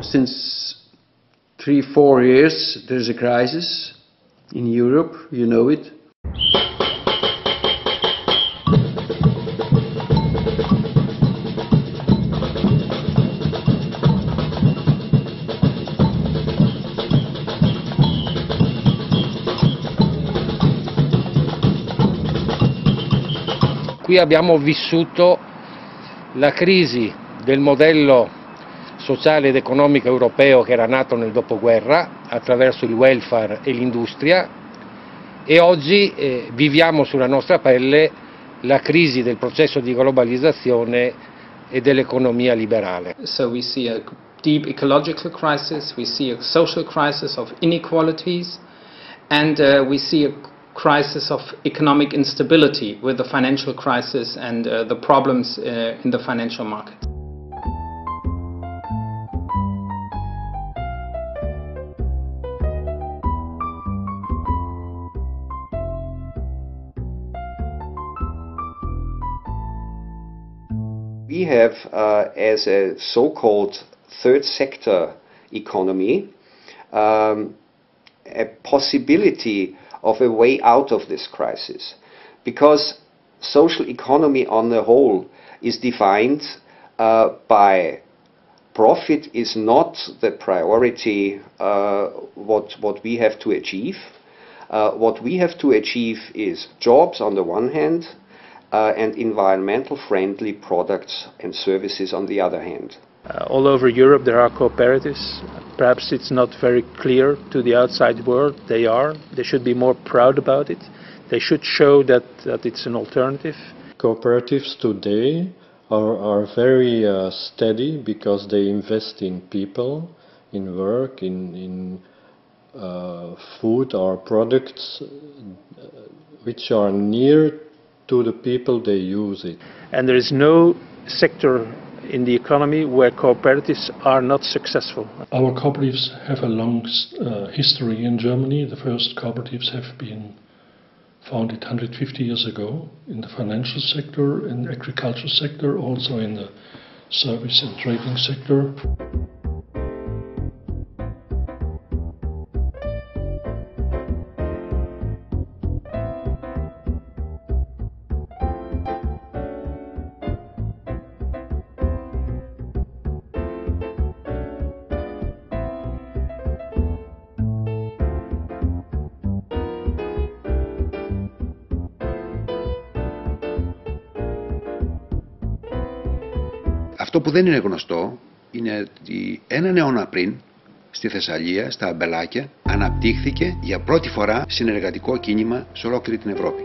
Since 3-4 years there is a crisis in Europe, you know it. Qui abbiamo vissuto la crisi del modello sociale ed economico europeo che era nato nel dopoguerra attraverso il welfare e l'industria e oggi viviamo sulla nostra pelle la crisi del processo di globalizzazione e dell'economia liberale. So we see a deep ecological crisis, we see a social crisis of inequalities, and we see a crisis of economic instability with the financial crisis and the problems in the financial market. We have, as a so-called third sector economy, a possibility of a way out of this crisis, because social economy on the whole is defined by profit is not the priority what we have to achieve. What we have to achieve is jobs on the one hand, and environmental friendly products and services on the other hand. All over Europe there are cooperatives. Perhaps it's not very clear to the outside world. They are. They should be more proud about it. They should show that it's an alternative. Cooperatives today are very steady because they invest in people, in work, in food or products which are near to the people they use it. And there is no sector in the economy where cooperatives are not successful. Our cooperatives have a long history in Germany. The first cooperatives have been founded 150 years ago in the financial sector, in the agricultural sector, also in the service and trading sector. Αυτό που δεν είναι γνωστό είναι ότι έναν αιώνα πριν στη Θεσσαλία, στα Αμπελάκια, αναπτύχθηκε για πρώτη φορά συνεργατικό κίνημα σε ολόκληρη την Ευρώπη.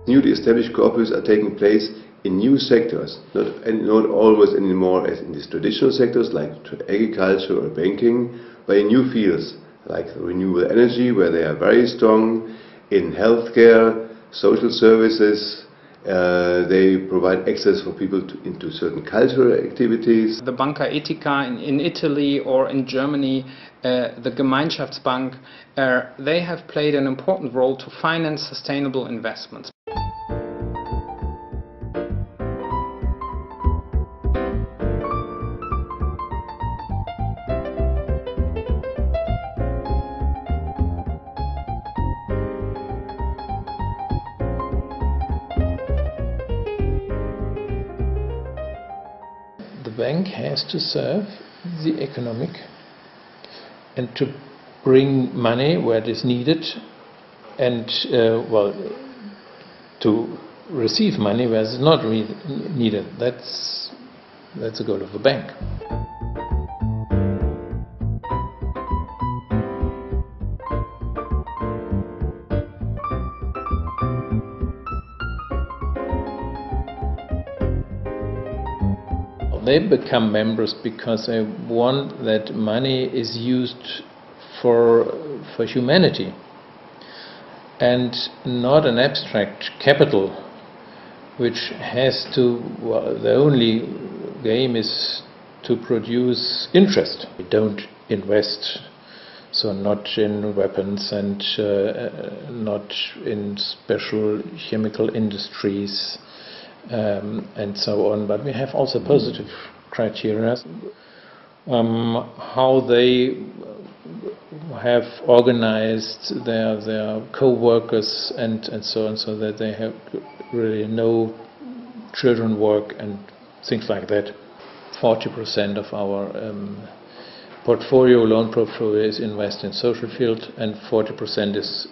Newly established cooperatives are taking place in new sectors, not always anymore as in these traditional sectors like agriculture or banking, but in new fields like renewable energy, where they are very strong, in healthcare, social services. They provide access for people into certain cultural activities. The Banca Etica in Italy or in Germany, the Gemeinschaftsbank, they have played an important role to finance sustainable investments. The bank has to serve the economic and to bring money where it is needed and well, to receive money where it's not needed. That's the goal of a bank. They become members because they want that money is used for humanity and not an abstract capital which has to, well, the only game is to produce interest. We don't invest, so not in weapons and not in special chemical industries and so on, but we have also positive criteria. How they have organized their co-workers and so on, so that they have really no children work and things like that. 40% of our loan portfolio is invested in social field, and 40% is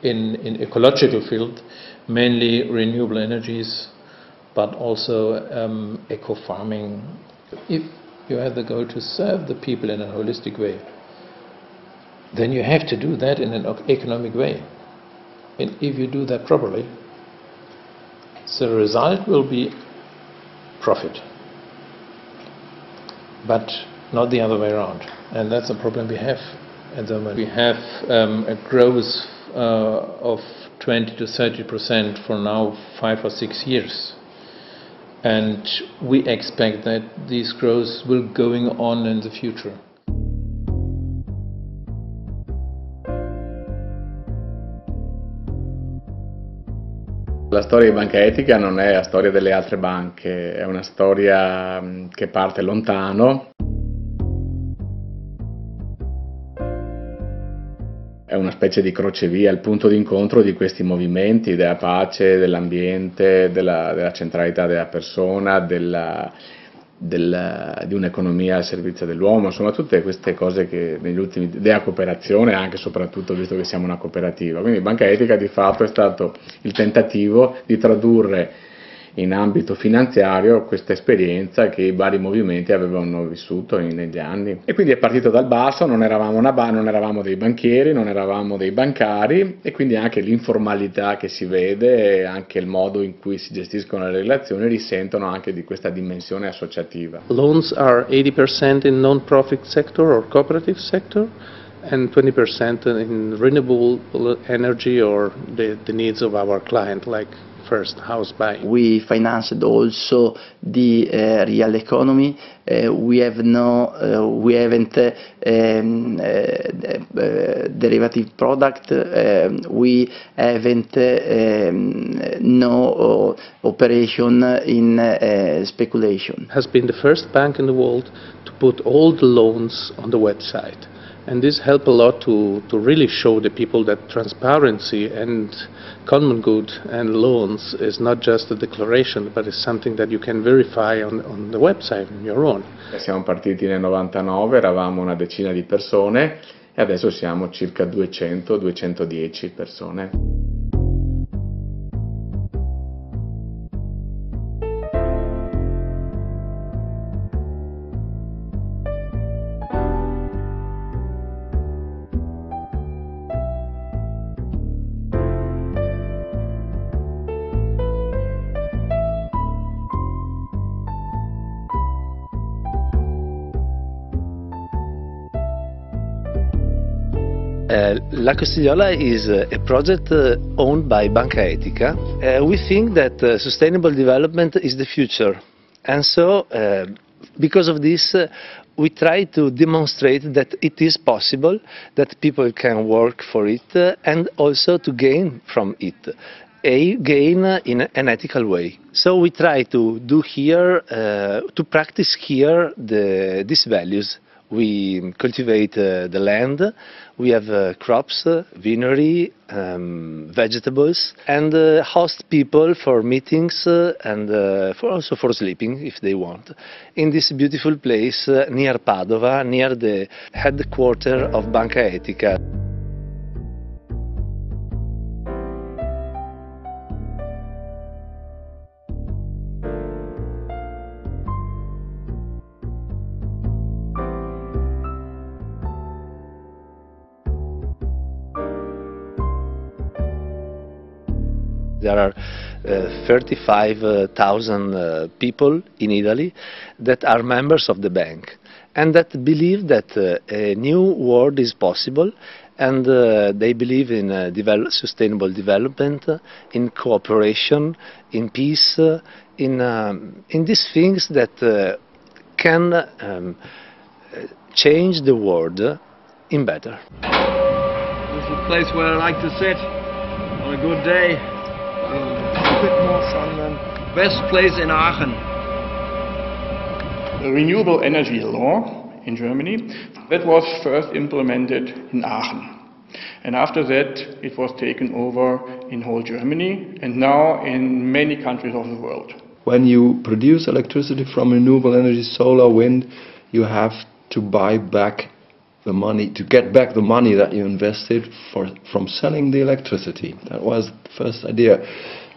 in ecological field, mainly renewable energies, but also eco-farming. If you have the goal to serve the people in a holistic way, then you have to do that in an economic way. And if you do that properly, the result will be profit, but not the other way around. And that's a problem we have at the moment. We have a growth of 20 to 30% for now 5 or 6 years. And we expect that this growth will going on in the future. La storia di Banca Etica non è la storia delle altre banche, è una storia che parte lontano. È una specie di crocevia, il punto d'incontro di questi movimenti della pace, dell'ambiente, della centralità della persona, di un'economia al servizio dell'uomo, insomma tutte queste cose che negli ultimi, della cooperazione anche soprattutto, visto che siamo una cooperativa. Quindi Banca Etica di fatto è stato il tentativo di tradurre in ambito finanziario questa esperienza che i vari movimenti avevano vissuto negli anni. E quindi è partito dal basso, non eravamo dei banchieri, non eravamo dei bancari, e quindi anche l'informalità che si vede e anche il modo in cui si gestiscono le relazioni risentono anche di questa dimensione associativa. Loans are 80% in non-profit sector or cooperative sector, and 20% in renewable energy or the needs of our client, like first house buying. We financed also the real economy. We haven't derivative product. We haven't no operation in speculation. Has been the first bank in the world to put all the loans on the website. And this helped a lot to really show the people that transparency and common good and loans is not just a declaration, but it's something that you can verify on the website on your own. Siamo partiti nel 99, eravamo una decina di persone e adesso siamo circa 200-210 persone. La Costigliola is a project owned by Banca Etica. We think that sustainable development is the future, and so because of this we try to demonstrate that it is possible, that people can work for it and also to gain from it. Gain in an ethical way. So we try to do here, to practice here these values. We cultivate the land, we have crops, vinery, vegetables, and host people for meetings and also for sleeping if they want. In this beautiful place near Padova, near the headquarters of Banca Etica. There are 35,000 people in Italy that are members of the bank and that believe that a new world is possible, and they believe in sustainable development, in cooperation, in peace, in these things that can change the world in better. This is a place where I like to sit on a good day. A bit more sun than best place in Aachen. The renewable energy law in Germany, that was first implemented in Aachen. And after that, it was taken over in whole Germany and now in many countries of the world. When you produce electricity from renewable energy, solar, wind, you have to buy back the money, to get back the money that you invested from selling the electricity. That was the first idea.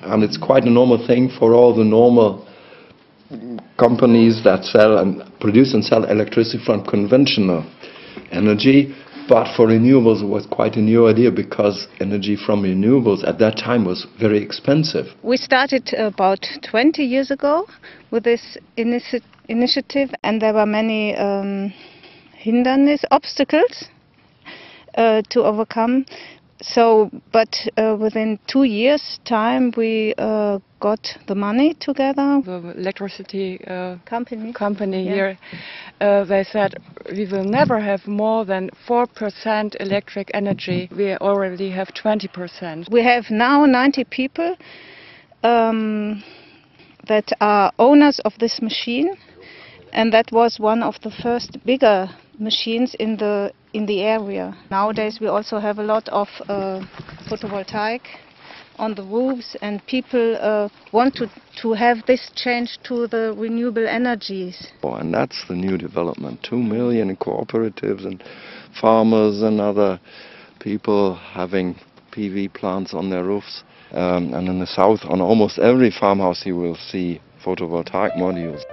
And it's quite a normal thing for all the normal companies that sell and produce and sell electricity from conventional energy. But for renewables it was quite a new idea, because energy from renewables at that time was very expensive. We started about 20 years ago with this initiative, and there were many obstacles to overcome. But within 2 years' time we got the money together. The electricity company yeah. here, they said we will never have more than 4% electric energy. We already have 20%. We have now 90 people that are owners of this machine, and that was one of the first bigger machines in the area. Nowadays we also have a lot of photovoltaic on the roofs, and people want to have this change to the renewable energies. And that's the new development. 2 million cooperatives and farmers and other people having PV plants on their roofs. And in the south, on almost every farmhouse you will see photovoltaic modules.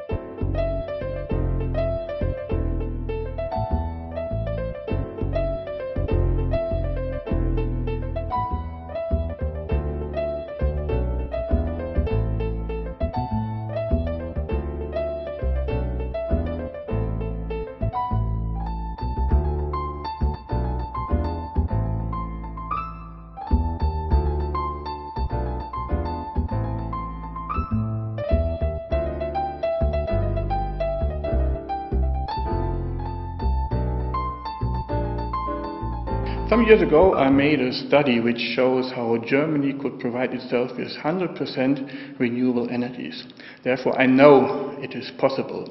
Some years ago I made a study which shows how Germany could provide itself with 100% renewable energies. Therefore I know it is possible.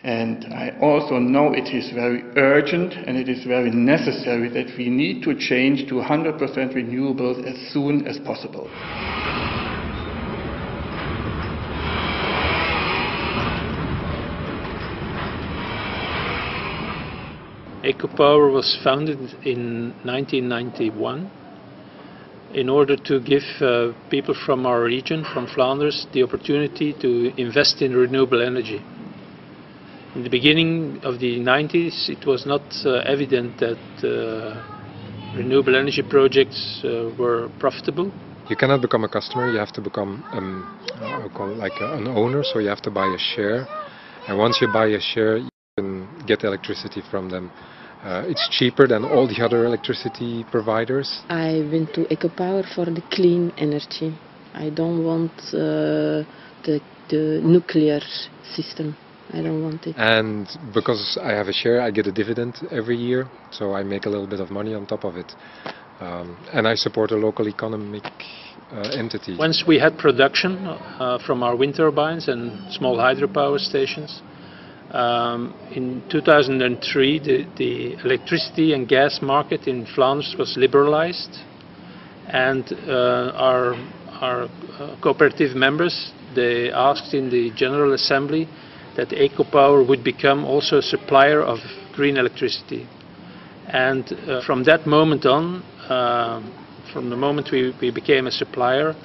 And I also know it is very urgent and it is very necessary that we need to change to 100% renewables as soon as possible. EcoPower was founded in 1991 in order to give people from our region, from Flanders, the opportunity to invest in renewable energy. In the beginning of the 90s, it was not evident that renewable energy projects were profitable. You cannot become a customer, you have to become an owner, so you have to buy a share. And once you buy a share, you can get electricity from them. It's cheaper than all the other electricity providers. I went to EcoPower for the clean energy. I don't want the nuclear system. I don't want it. And because I have a share, I get a dividend every year, so I make a little bit of money on top of it. And I support a local economic entity. Once we had production from our wind turbines and small hydropower stations, in 2003 the electricity and gas market in Flanders was liberalized, and our cooperative members, they asked in the General Assembly that EcoPower would become also a supplier of green electricity. And from that moment on, from the moment we became a supplier,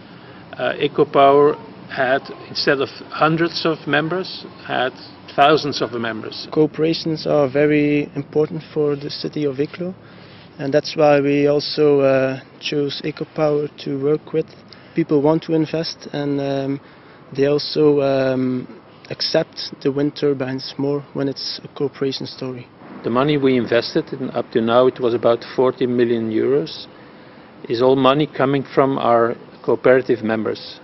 EcoPower had, instead of hundreds of members, had thousands of members. Cooperations are very important for the city of Iklo, and that's why we also choose EcoPower to work with. people want to invest, and they also accept the wind turbines more when it's a cooperation story. The money we invested, up to now it was about 40 million euros, is all money coming from our cooperative members.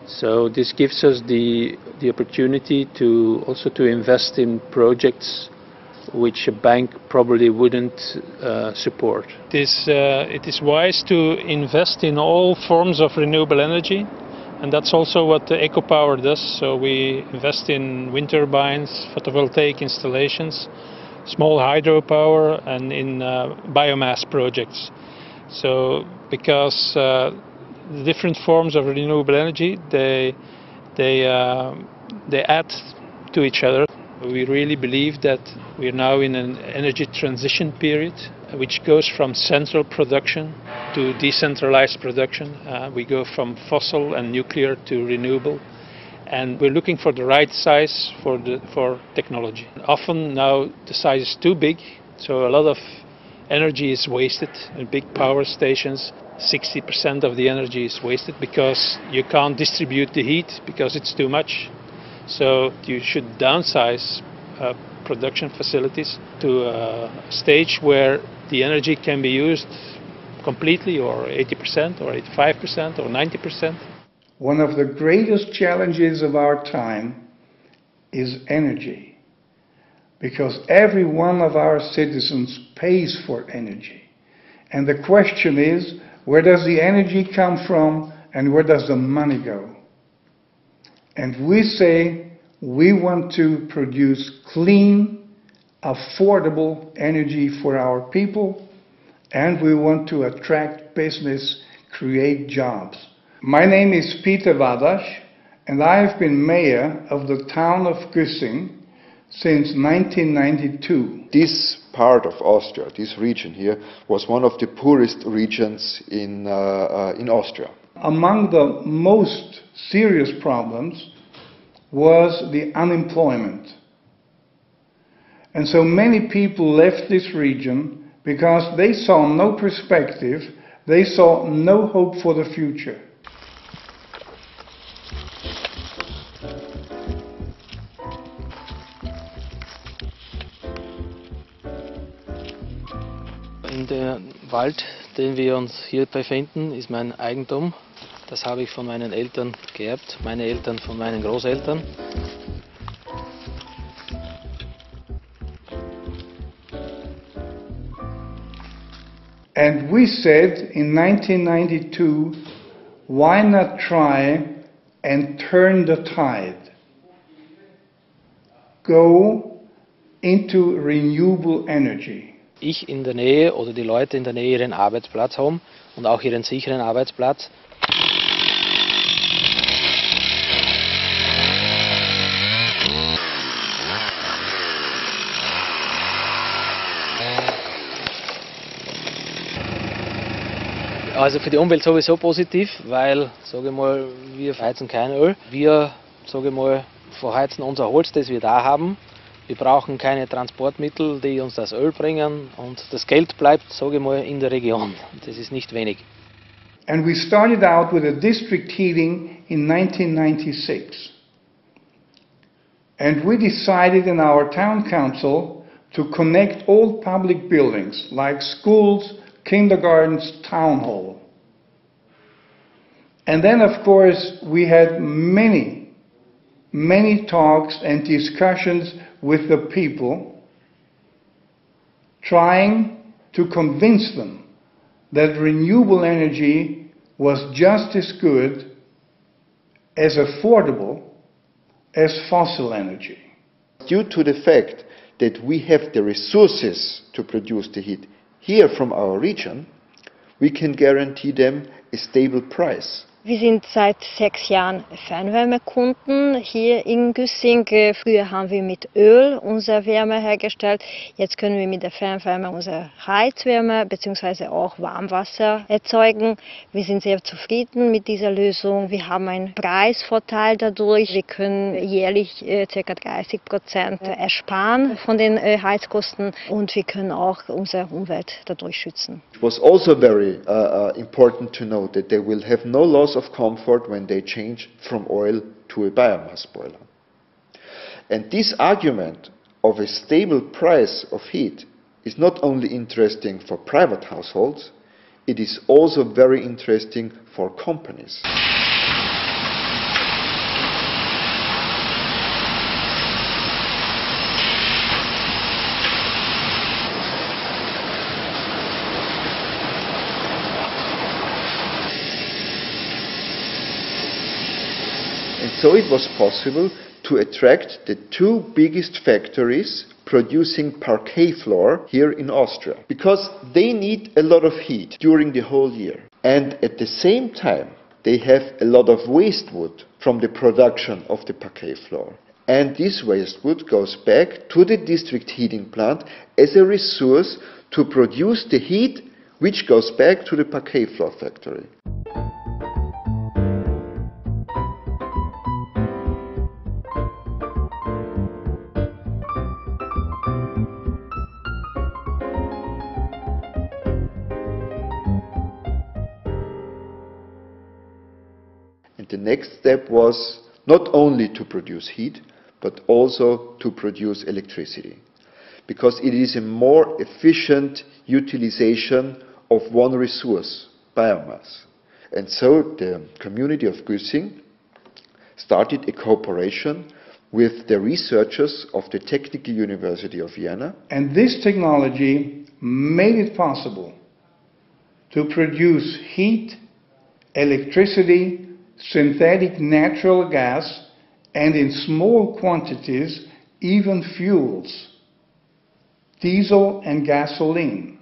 So this gives us the opportunity to also to invest in projects which a bank probably wouldn't support. It is wise to invest in all forms of renewable energy, and that's also what the EcoPower does. So we invest in wind turbines, photovoltaic installations, small hydropower, and in biomass projects. So because the different forms of renewable energy, they add to each other. We really believe that we are now in an energy transition period, which goes from central production to decentralized production. We go from fossil and nuclear to renewable, and we're looking for the right size for technology. Often now the size is too big, so a lot of energy is wasted in big power stations. 60% of the energy is wasted because you can't distribute the heat because it's too much. So you should downsize production facilities to a stage where the energy can be used completely, or 80% or 85% or 90%. One of the greatest challenges of our time is energy, because every one of our citizens pays for energy. And the question is, where does the energy come from and where does the money go? And we say we want to produce clean, affordable energy for our people, and we want to attract business, create jobs. My name is Peter Wadasz, and I have been mayor of the town of Güssing since 1992. This part of Austria, this region here, was one of the poorest regions in Austria. Among the most serious problems was the unemployment. And so many people left this region because they saw no perspective, they saw no hope for the future. Der Wald, den wir uns hier befinden, ist mein Eigentum. Das habe ich von meinen Eltern geerbt, meine Eltern von meinen Großeltern. And we said in 1992, why not try and turn the tide? Go into renewable energy. Ich in der Nähe oder die Leute in der Nähe ihren Arbeitsplatz haben und auch ihren sicheren Arbeitsplatz. Also für die Umwelt sowieso positiv, weil, sage ich mal, wir heizen kein Öl. Wir, sage ich mal, verheizen unser Holz, das wir da haben. Wir brauchen keine Transportmittel, die uns das Öl bringen, und das Geld bleibt, sage ich mal, in der Region. Das ist nicht wenig. And we started out with a district heating in 1996. And we decided in our town council to connect all public buildings like schools, kindergartens, town hall. And then, of course, we had many talks and discussions with the people, trying to convince them that renewable energy was just as good, as affordable as fossil energy. Due to the fact that we have the resources to produce the heat here from our region, we can guarantee them a stable price. Wir sind seit 6 Jahren Fernwärmekunden hier in Güssing. Früher haben wir mit Öl unsere Wärme hergestellt. Jetzt können wir mit der Fernwärme unsere Heizwärme bzw. auch Warmwasser erzeugen. Wir sind sehr zufrieden mit dieser Lösung. Wir haben einen Preisvorteil dadurch. Wir können jährlich ca. 30% ersparen von den Heizkosten und wir können auch unsere Umwelt dadurch schützen. It was also very important to note that they will have no loss of comfort when they change from oil to a biomass boiler. And this argument of a stable price of heat is not only interesting for private households, it is also very interesting for companies. So it was possible to attract the 2 biggest factories producing parquet floor here in Austria, because they need a lot of heat during the whole year. And at the same time, they have a lot of waste wood from the production of the parquet floor. And this waste wood goes back to the district heating plant as a resource to produce the heat which goes back to the parquet floor factory. The next step was not only to produce heat, but also to produce electricity, because it is a more efficient utilization of one resource, biomass. And so the community of Güssing started a cooperation with the researchers of the Technical University of Vienna. And this technology made it possible to produce heat, electricity, synthetic natural gas, and in small quantities, even fuels, diesel and gasoline.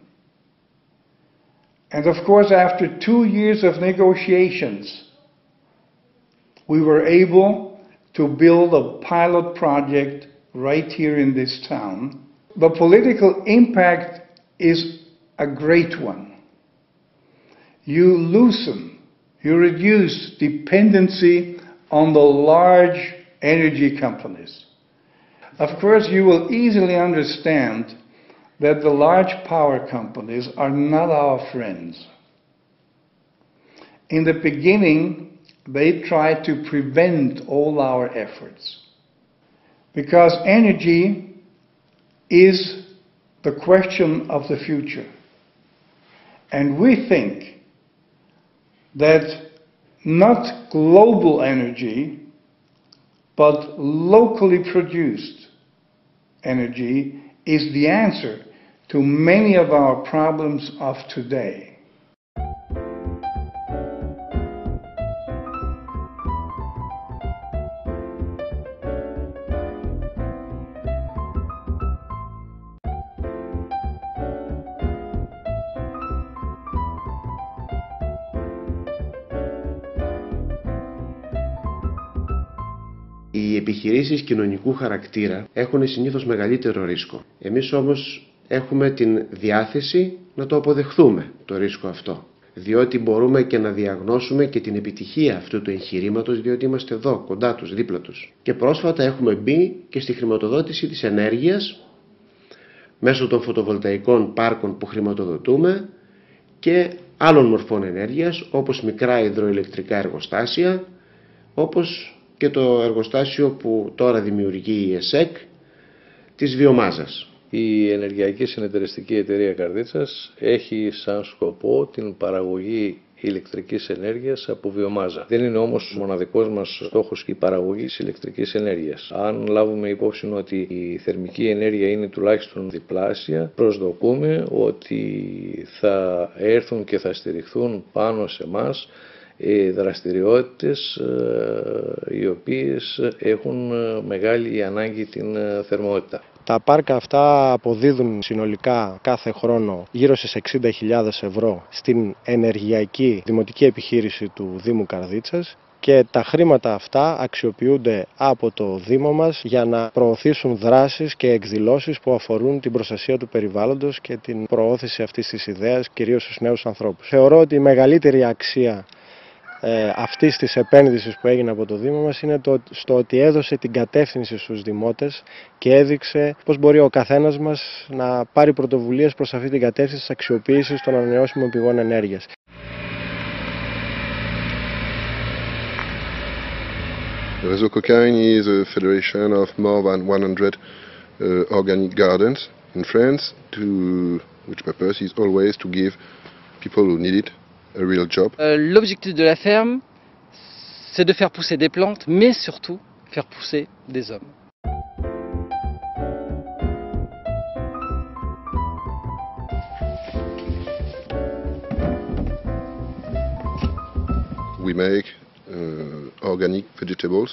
And of course, after 2 years of negotiations, we were able to build a pilot project right here in this town. The political impact is a great one. You reduce dependency on the large energy companies. Of course, you will easily understand that the large power companies are not our friends. In the beginning, they tried to prevent all our efforts, because energy is the question of the future. And we think that not global energy, but locally produced energy is the answer to many of our problems of today. Οι επιχειρήσεις κοινωνικού χαρακτήρα έχουν συνήθως μεγαλύτερο ρίσκο. Εμείς όμως έχουμε την διάθεση να το αποδεχθούμε το ρίσκο αυτό. Διότι μπορούμε και να διαγνώσουμε και την επιτυχία αυτού του εγχειρήματος, διότι είμαστε εδώ, κοντά τους, δίπλα τους. Και πρόσφατα έχουμε μπει και στη χρηματοδότηση της ενέργειας μέσω των φωτοβολταϊκών πάρκων που χρηματοδοτούμε και άλλων μορφών ενέργειας, όπως μικρά υδροηλεκτρικά εργοστάσια, όπως και το εργοστάσιο που τώρα δημιουργεί η ΕΣΕΚ της βιομάζας. Η Ενεργειακή Συνεταιριστική Εταιρεία Καρδίτσας έχει σαν σκοπό την παραγωγή ηλεκτρικής ενέργειας από βιομάζα. Δεν είναι όμως μοναδικός μας στόχος η παραγωγή της ηλεκτρικής ενέργειας. Αν λάβουμε υπόψη ότι η θερμική ενέργεια είναι τουλάχιστον διπλάσια, προσδοκούμε ότι θα έρθουν και θα στηριχθούν πάνω σε εμάς δραστηριότητες οι οποίες έχουν μεγάλη ανάγκη την θερμότητα. Τα πάρκα αυτά αποδίδουν συνολικά κάθε χρόνο γύρω στις 60.000 ευρώ στην ενεργειακή δημοτική επιχείρηση του Δήμου Καρδίτσας και τα χρήματα αυτά αξιοποιούνται από το Δήμο μας για να προωθήσουν δράσεις και εκδηλώσεις που αφορούν την προστασία του περιβάλλοντος και την προώθηση αυτής της ιδέας, κυρίως στους νέους ανθρώπους. Θεωρώ ότι η μεγαλύτερη αξία αυτής της επένδυσης που έγινε από το Δήμο μας είναι στο ότι έδωσε την κατεύθυνση στους δημότες και έδειξε πώς μπορεί ο καθένας μας να πάρει πρωτοβουλίες προς αυτή την κατεύθυνση της αξιοποίησης των ανανεώσιμων πηγών ενέργειας. The Réseau Cocagne is a federation of more than 100 organic gardens in France, which purpose is always to give people who need it a real job. L'objectif de la ferme, c'est de faire pousser des plantes, mais surtout faire pousser des hommes. We make organic vegetables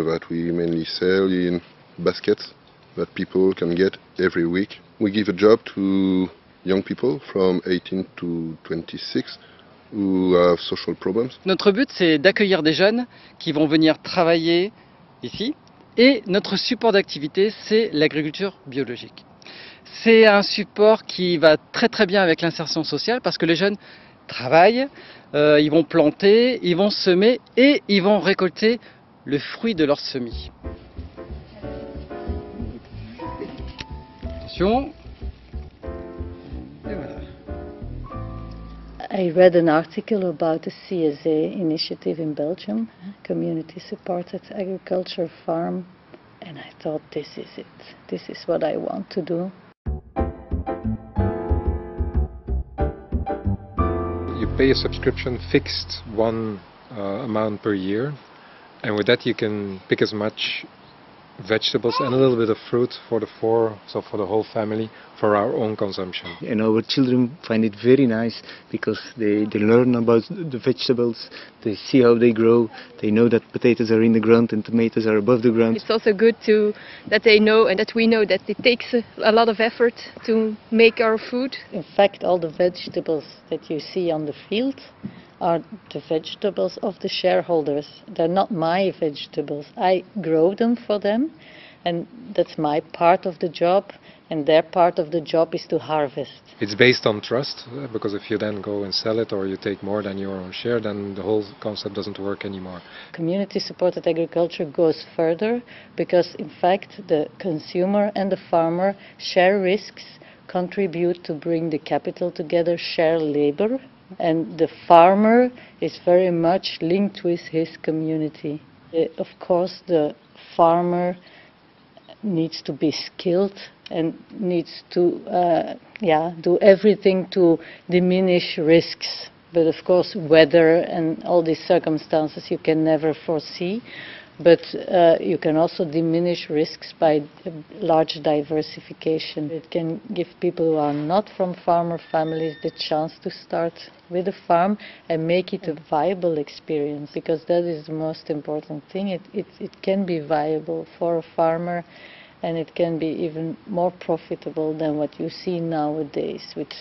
that we mainly sell in baskets that people can get every week. We give a job to young people from 18 to 26 who have social problems. Notre but, c'est d'accueillir des jeunes qui vont venir travailler ici. Et notre support d'activité, c'est l'agriculture biologique. C'est un support qui va très très bien avec l'insertion sociale parce que les jeunes travaillent, ils vont planter, ils vont semer et ils vont récolter le fruit de leur semis. Attention. Et voilà. I read an article about a CSA initiative in Belgium, Community Supported Agriculture Farm, and I thought this is it. This is what I want to do. You pay a subscription fixed one amount per year, and with that you can pick as much vegetables and a little bit of fruit for the whole family for our own consumption. And our children find it very nice because they learn about the vegetables, they see how they grow, they know that potatoes are in the ground and tomatoes are above the ground. It's also good that they know and that we know that it takes a lot of effort to make our food. In fact, all the vegetables that you see on the field are the vegetables of the shareholders. They're not my vegetables. I grow them for them, and that's my part of the job, and their part of the job is to harvest. It's based on trust, because if you then go and sell it or you take more than your own share, then the whole concept doesn't work anymore. Community-supported agriculture goes further because, in fact, the consumer and the farmer share risks, contribute to bring the capital together, share labor, and the farmer is very much linked with his community. Of course, the farmer needs to be skilled and needs to do everything to diminish risks. But of course, weather and all these circumstances you can never foresee. But you can also diminish risks by large diversification. It can give people who are not from farmer families the chance to start with a farm and make it a viable experience, because that is the most important thing. It can be viable for a farmer, and it can be even more profitable than what you see nowadays with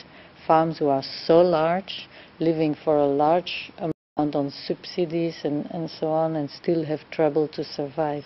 farms who are so large, living for a large amount on subsidies and so on, and still have trouble to survive.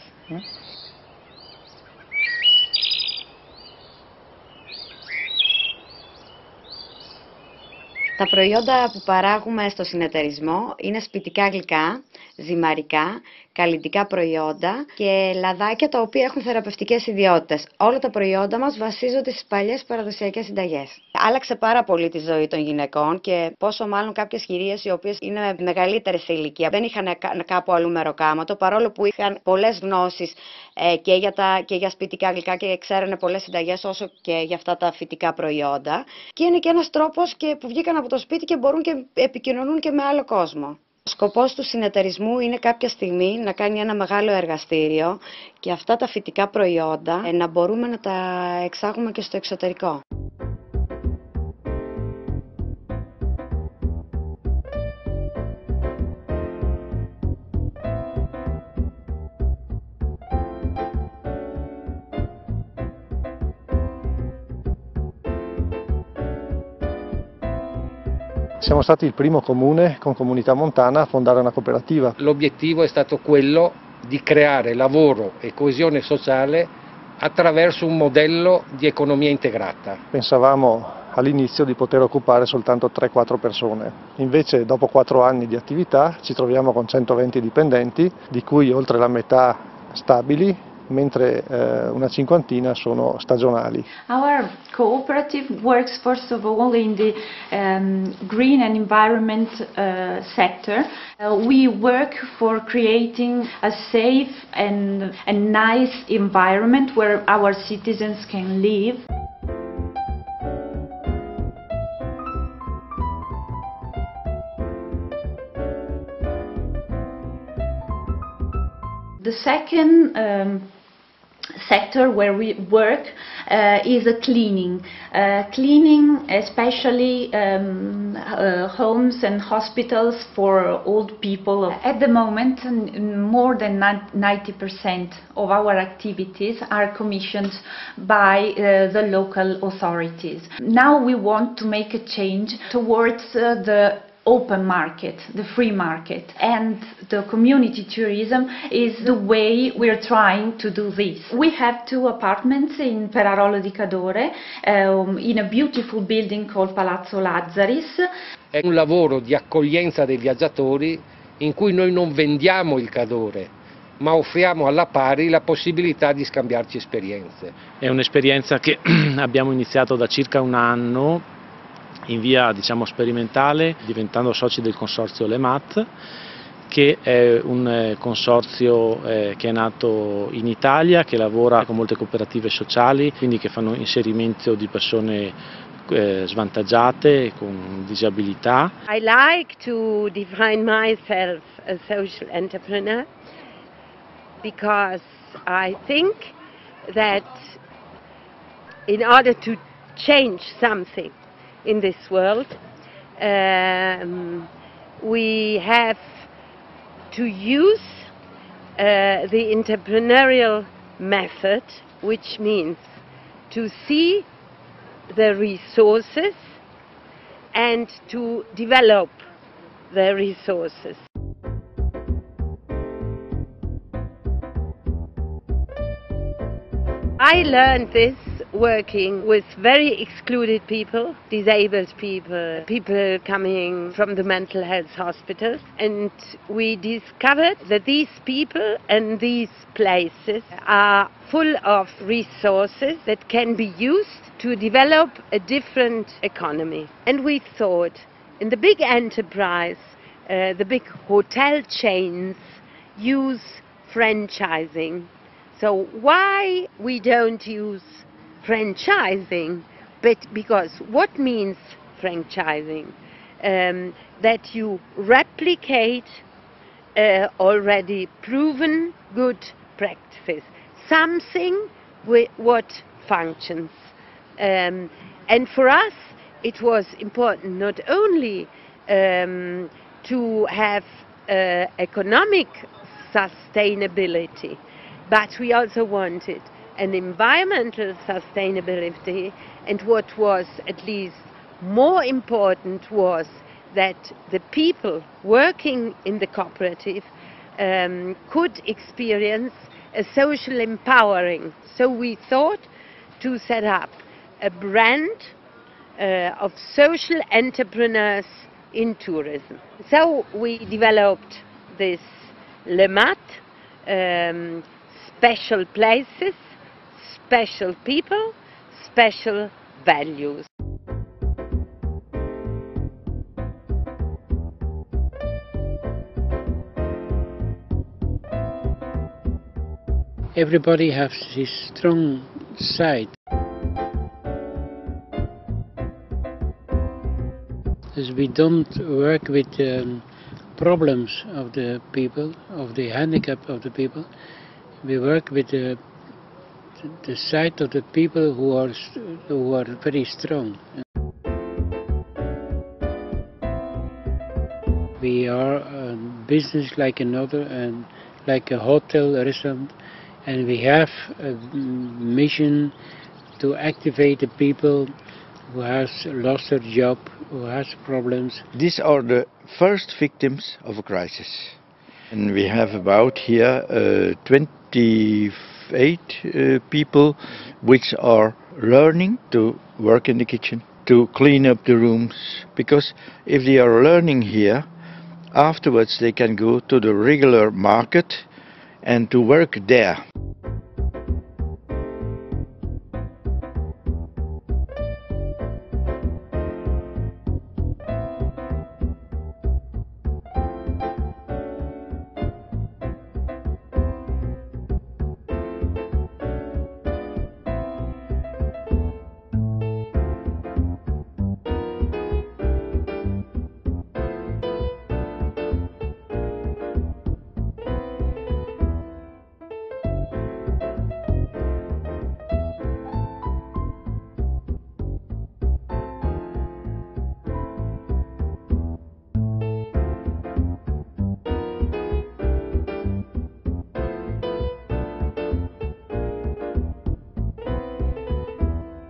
Τα προϊόντα που παράγουμε στο συνεταιρισμό είναι σπιτικά γλυκά, ζυμαρικά, καλλιτικά προϊόντα και λαδάκια τα οποία έχουν θεραπευτικές ιδιότητες. Όλα τα προϊόντα μας βασίζονται στις παλιές παραδοσιακές συνταγές. Άλλαξε πάρα πολύ τη ζωή των γυναικών και πόσο μάλλον κάποιες κυρίες οι οποίες είναι μεγαλύτερες σε ηλικία. Δεν είχαν κάπου αλλού μεροκάματο, παρόλο που είχαν πολλές γνώσεις και για σπιτικά γλυκά και ξέρανε πολλές συνταγές όσο και για αυτά τα φυτικά προϊόντα. Και είναι και ένας τρόπος που βγήκαν από το σπίτι και μπορούν και επικοινωνούν και με άλλο κόσμο. Ο σκοπός του συνεταιρισμού είναι κάποια στιγμή να κάνει ένα μεγάλο εργαστήριο και αυτά τα φυτικά προϊόντα να μπορούμε να τα εξάγουμε και στο εξωτερικό. Siamo stati il primo comune con comunità montana a fondare una cooperativa. L'obiettivo è stato quello di creare lavoro e coesione sociale attraverso un modello di economia integrata. Pensavamo all'inizio di poter occupare soltanto 3-4 persone. Invece dopo 4 anni di attività ci troviamo con 120 dipendenti, di cui oltre la metà stabili, mentre una cinquantina sono stagionali. Our cooperative works first of all in the green and environment sector. We work for creating a safe and a nice environment where our citizens can live. The second sector where we work is cleaning. Cleaning especially homes and hospitals for old people. At the moment, more than 90% of our activities are commissioned by the local authorities. Now we want to make a change towards the open market, the free market, and the community tourism is the way we're trying to do this. We have 2 apartments in Perarolo di Cadore, in a beautiful building called Palazzo Lazzaris. È un lavoro di accoglienza dei viaggiatori in cui noi non vendiamo il Cadore, ma offriamo alla pari la possibilità di scambiarci esperienze. È un'esperienza che abbiamo iniziato da circa un anno in via sperimentale, diventando soci del consorzio LEMAT, che è un consorzio che è nato in Italia, che lavora con molte cooperative sociali, quindi che fanno inserimento di persone svantaggiate con disabilità. I like to define myself a social entrepreneur because I think that in order to change something in this world, we have to use the entrepreneurial method, which means to see the resources and to develop the resources. I learned this working with very excluded people, disabled people, people coming from the mental health hospitals, and we discovered that these people and these places are full of resources that can be used to develop a different economy. And we thought, in the big enterprise, the big hotel chains use franchising. So why we don't use franchising? But because what means franchising? That you replicate already proven good practices, something what functions. And for us it was important not only to have economic sustainability, but we also wanted an environmental sustainability, and what was at least more important was that the people working in the cooperative could experience a social empowering. So we thought to set up a brand of social entrepreneurs in tourism. So we developed this LEMAT, special places, special people, special values. Everybody has his strong side. As we don't work with problems of the people, of the handicap of the people, we work with the side of the people who are very strong. We are a business like another, and like a hotel, a restaurant, and we have a mission to activate the people who has lost their job, who has problems. These are the first victims of a crisis. And we have about here 28 people which are learning to work in the kitchen, to clean up the rooms. Because if they are learning here, afterwards they can go to the regular market and to work there.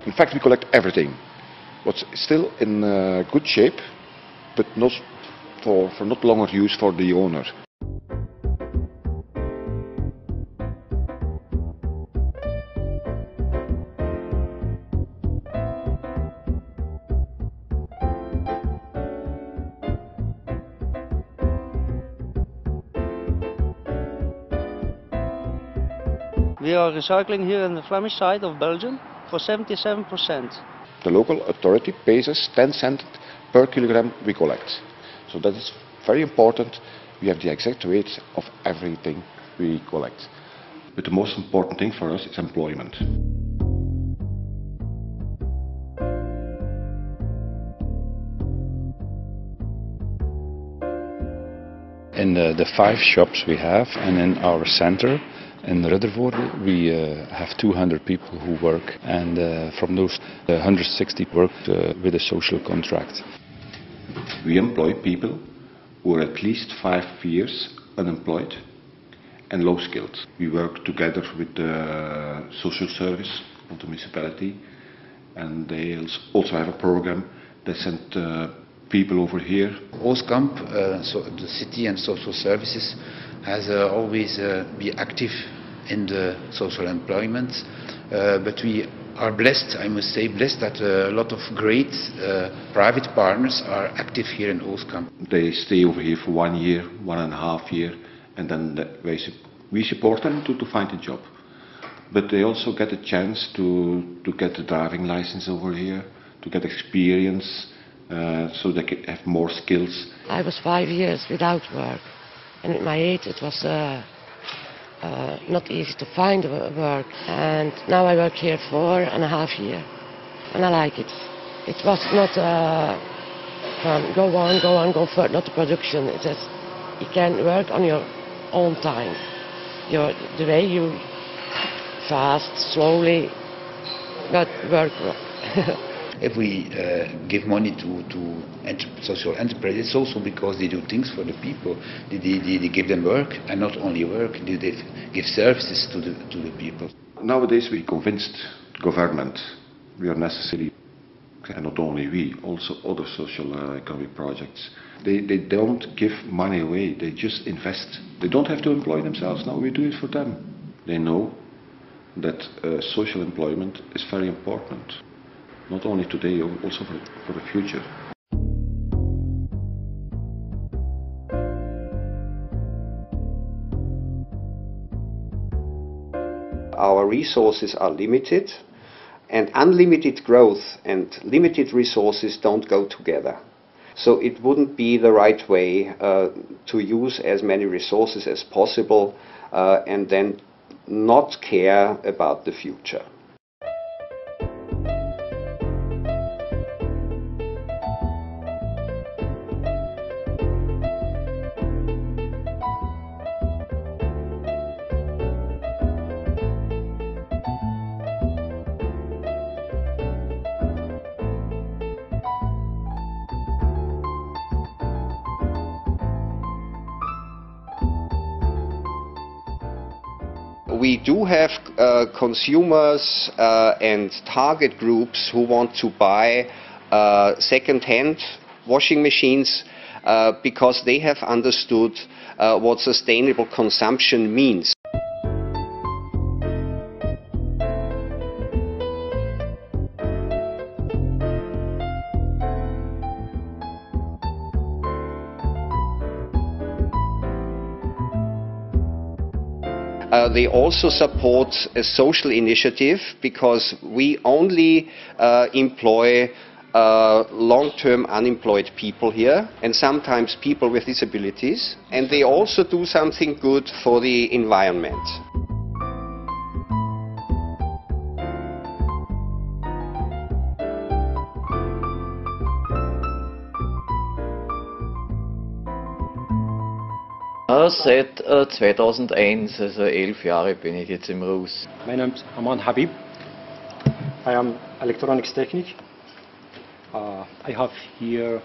In fact, we collect everything. What's still in good shape, but not for not longer use for the owner. We are recycling here on the Flemish side of Belgium for 77%. The local authority pays us 10 cents per kilogram we collect. So that is very important. We have the exact weight of everything we collect. But the most important thing for us is employment. In the 5 shops we have and in our center in Ruddervoorde we have 200 people who work, and from those 160 work with a social contract. We employ people who are at least 5 years unemployed and low skilled. We work together with the social service of the municipality, and they also have a program. They send people over here. Oostkamp, so the city and social services, has always been active in the social employment, but we are blessed, I must say, blessed that a lot of great private partners are active here in Oostkamp. They stay over here for 1 year, 1.5 years, and then we support them to find a job. But they also get a chance to get a driving license over here, to get experience, so they can have more skills. I was 5 years without work, and at my age it was not easy to find work, and now I work here 4.5 years, and I like it. It was not go on, go further, not the production. It is, you can work on your own time, the way you fast, slowly, but work. If we give money to social enterprises, it's also because they do things for the people. They give them work, and not only work, they give services to the people. Nowadays we convinced the government we are necessary, and not only we, also other social economic projects. They don't give money away, they just invest. They don't have to employ themselves, now we do it for them. They know that social employment is very important. Not only today, also for the future. Our resources are limited, and unlimited growth and limited resources don't go together. So it wouldn't be the right way to use as many resources as possible and then not care about the future. We do have consumers and target groups who want to buy second-hand washing machines because they have understood what sustainable consumption means. They also support a social initiative because we only employ long-term unemployed people here and sometimes people with disabilities, and they also do something good for the environment. Seit 2001, also 11 Jahre bin ich jetzt im RUS. Mein Name ist Aman Habib. I am electronics technic. I have here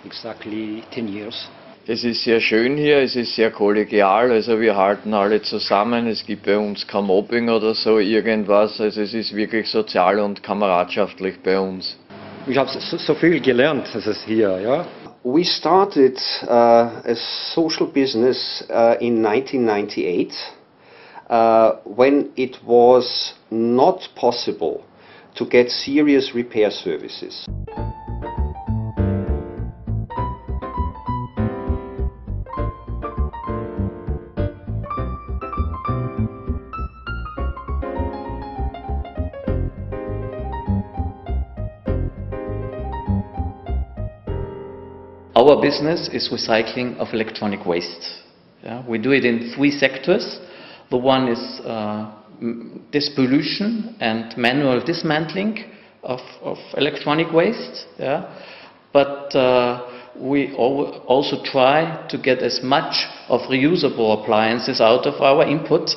exactly 10 years. Es ist sehr schön hier, es ist sehr kollegial, also wir halten alle zusammen, es gibt bei uns kein Mobbing oder so irgendwas, also es ist wirklich sozial und kameradschaftlich bei uns. Ich habe so viel gelernt, es ist hier, ja. We started a social business in 1998 when it was not possible to get serious repair services. Our business is recycling of electronic waste. Yeah? We do it in 3 sectors. The one is despollution and manual dismantling of electronic waste. Yeah? But we also try to get as much of reusable appliances out of our input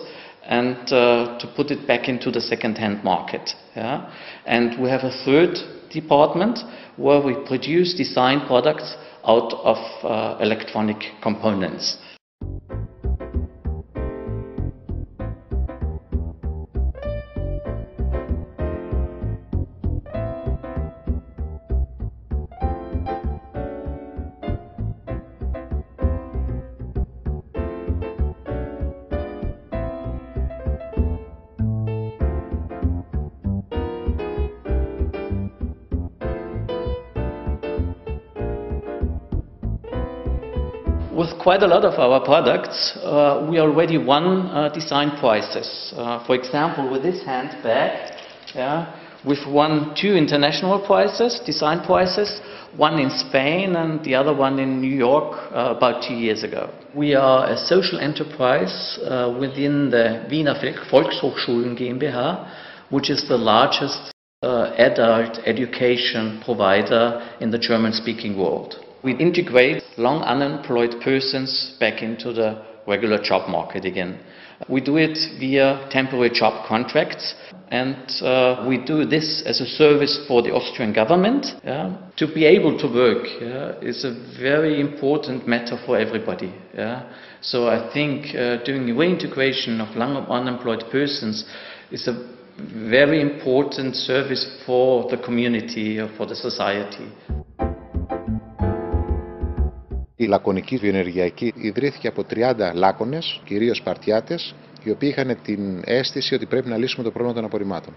and to put it back into the second-hand market. Yeah? And we have a third department where we produce design products out of electronic components. With quite a lot of our products, we already won design prizes. For example, with this handbag, yeah, we've won 2 international prizes, design prizes, one in Spain and the other one in New York about 2 years ago. We are a social enterprise within the Wiener Volkshochschulen GmbH, which is the largest adult education provider in the German-speaking world. We integrate long unemployed persons back into the regular job market again. We do it via temporary job contracts, and we do this as a service for the Austrian government. Yeah. To be able to work, yeah, is a very important matter for everybody. Yeah. So I think doing the reintegration of long unemployed persons is a very important service for the community, for the society. Η λακωνική βιοενεργειακή ιδρύθηκε από 30 λάκωνες, κυρίως Σπαρτιάτες, οι οποίοι είχαν την αίσθηση ότι πρέπει να λύσουμε το πρόβλημα των απορριμμάτων.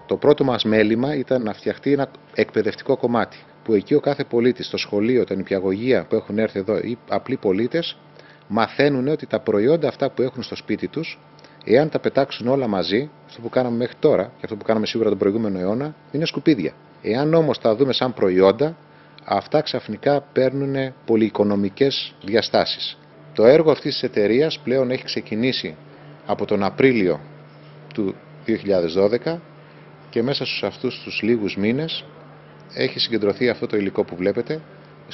Το πρώτο μας μέλημα ήταν να φτιαχτεί ένα εκπαιδευτικό κομμάτι, που εκεί ο κάθε πολίτης, στο σχολείο, τα νηπιαγωγεία που έχουν έρθει εδώ, οι απλοί πολίτες, μαθαίνουν ότι τα προϊόντα αυτά που έχουν στο σπίτι τους, εάν τα πετάξουν όλα μαζί, αυτό που κάναμε μέχρι τώρα και αυτό που κάναμε σίγουρα τον προηγούμενο αιώνα, είναι σκουπίδια. Εάν όμως τα δούμε σαν προϊόντα, αυτά ξαφνικά παίρνουν πολυοικονομικές διαστάσεις. Το έργο αυτής της εταιρείας πλέον έχει ξεκινήσει από τον Απρίλιο του 2012 και μέσα στους αυτούς τους λίγους μήνες έχει συγκεντρωθεί αυτό το υλικό που βλέπετε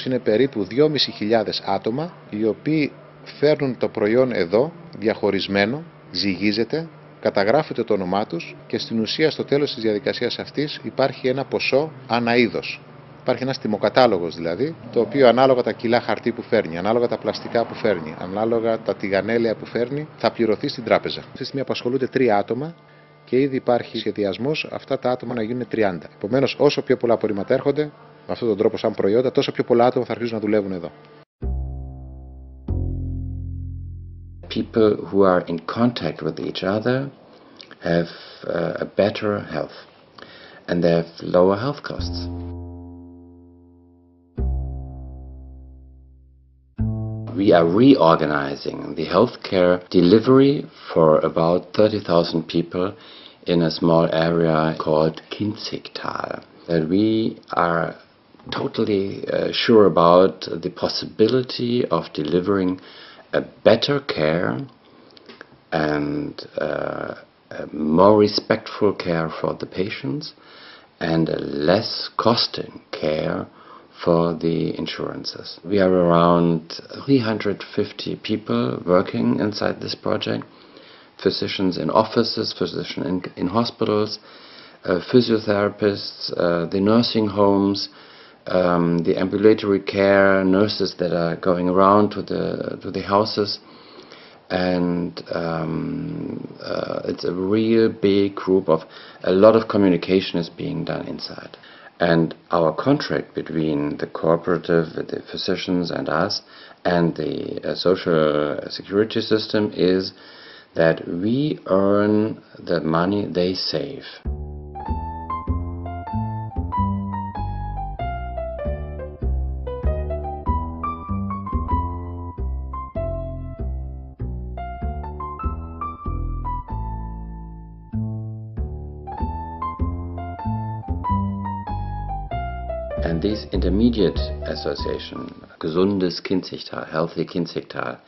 Είναι περίπου 2.500 άτομα οι οποίοι φέρνουν το προϊόν εδώ διαχωρισμένο, ζυγίζεται, καταγράφεται το όνομά τους και στην ουσία στο τέλος της διαδικασίας αυτής υπάρχει ένα ποσό ανά είδος. Υπάρχει ένας τιμοκατάλογος δηλαδή, το οποίο ανάλογα τα κιλά χαρτί που φέρνει, ανάλογα τα πλαστικά που φέρνει, ανάλογα τα τηγανέλαια που φέρνει, θα πληρωθεί στην τράπεζα. Αυτή τη στιγμή απασχολούνται 3 άτομα και ήδη υπάρχει σχεδιασμός αυτά τα άτομα να γίνουν 30. Επομένως, όσο πιο πολλά απορρίμματα έρχονται, με αυτόν τον τρόπο σαν προϊόντα, τόσο πιο πολλά άτομα θα αρχίσουν να δουλεύουν εδώ. People who are in contact with each other have a better health and they have lower health costs. We are reorganizing the healthcare delivery for about 30,000 people in a small area called Kinzigtal. That we are totally sure about the possibility of delivering a better care and a more respectful care for the patients and a less costing care for the insurances. We are around 350 people working inside this project, physicians in offices, physicians in hospitals, physiotherapists, the nursing homes, the ambulatory care nurses that are going around to the houses, and it's a real big group of a lot of communication is being done inside. And our contract between the cooperative, the physicians and us, and the social security system is that we earn the money they save. And this intermediate association, Gesundes Kinzigtal, Healthy Kinzigtal,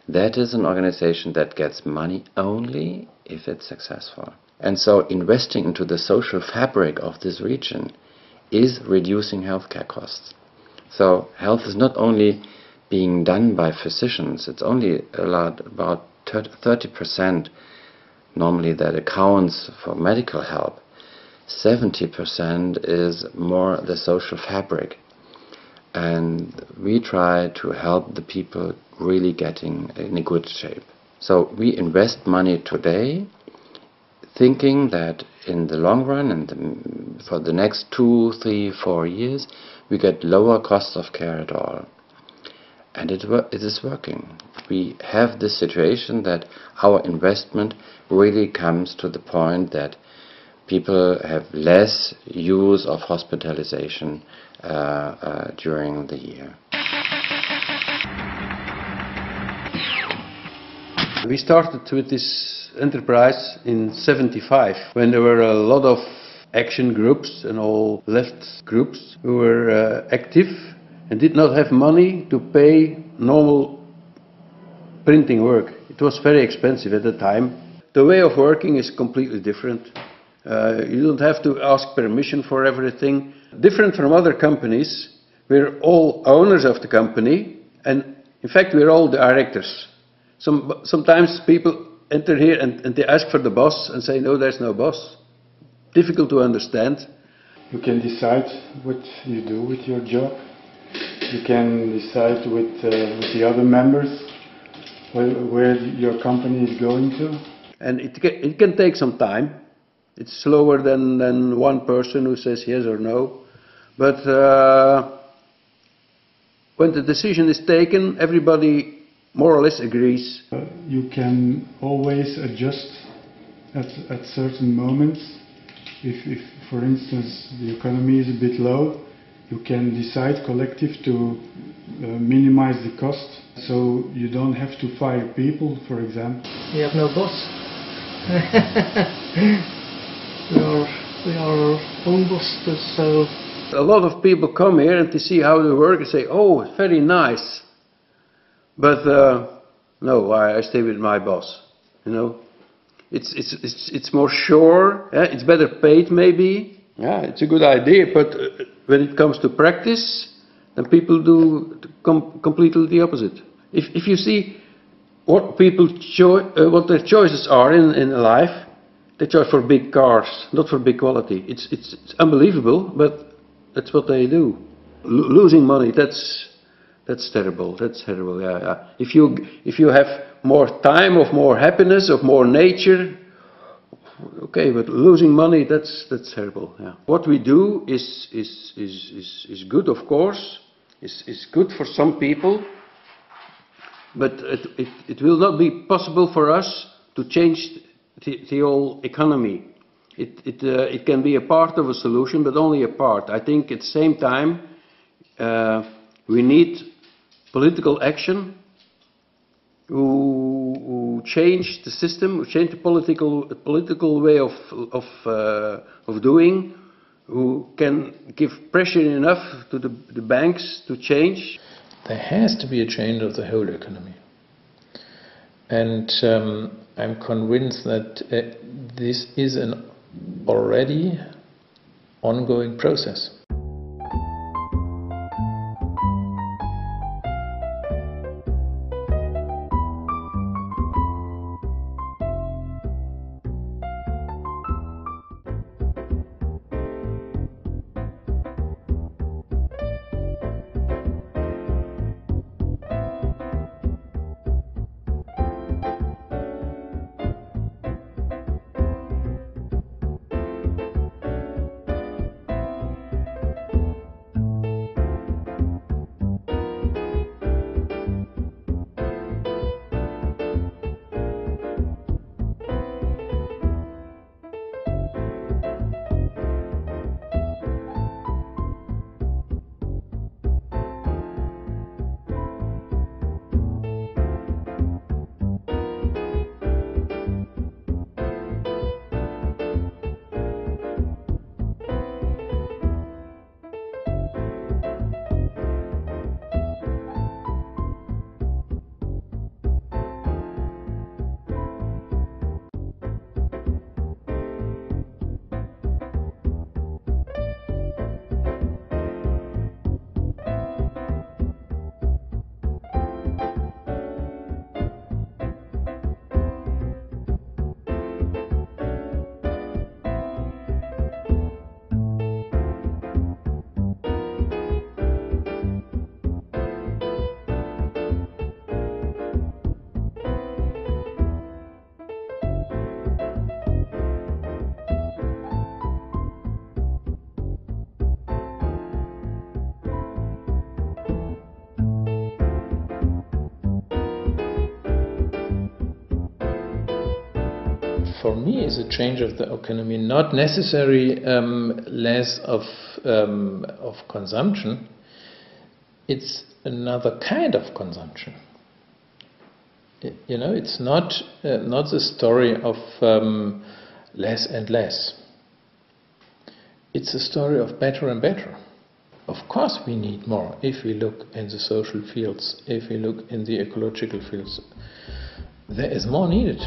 that is an organization that gets money only if it's successful. And so investing into the social fabric of this region is reducing healthcare costs. So health is not only being done by physicians, it's only allowed about 30% normally that accounts for medical help. 70% is more the social fabric, and we try to help the people really getting in a good shape. So we invest money today thinking that in the long run and for the next 2, 3, 4 years we get lower costs of care at all, and it is working. We have this situation that our investment really comes to the point that people have less use of hospitalization during the year. We started with this enterprise in '75 when there were a lot of action groups and all left groups who were active and did not have money to pay normal printing work. It was very expensive at the time. The way of working is completely different. You don't have to ask permission for everything. Different from other companies, we're all owners of the company, and in fact we're all directors. Sometimes people enter here and they ask for the boss and say, no, there's no boss. Difficult to understand. You can decide what you do with your job. You can decide with the other members where your company is going to. And it can take some time. It's slower than one person who says yes or no. But when the decision is taken, everybody more or less agrees. You can always adjust at certain moments. If, for instance, the economy is a bit low, you can decide collective to minimize the cost. So you don't have to fire people, for example. We have no boss. We are own bosses, so... A lot of people come here and they see how they work and say, oh, it's very nice. But no, I stay with my boss, you know. It's more sure, yeah? It's better paid maybe. Yeah, it's a good idea, but when it comes to practice, then people do completely the opposite. If you see what what their choices are in life, they choose for big cars, not for big quality. It's unbelievable, but that's what they do. Losing money, that's terrible. That's terrible. Yeah. If you have more time, of more happiness, of more nature, okay, but losing money, that's terrible. Yeah. What we do is good, of course. Is good for some people, but it will not be possible for us to change the whole economy. It can be a part of a solution, but only a part. I think at the same time we need political action who change the system, who change the political way of doing, who can give pressure enough to the banks to change. There has to be a change of the whole economy. And I'm convinced that this is an already ongoing process. For me, is a change of the economy, not necessarily less of consumption. It's another kind of consumption. You know, it's not the story of less and less. It's a story of better and better. Of course, we need more if we look in the social fields, if we look in the ecological fields. There is more needed.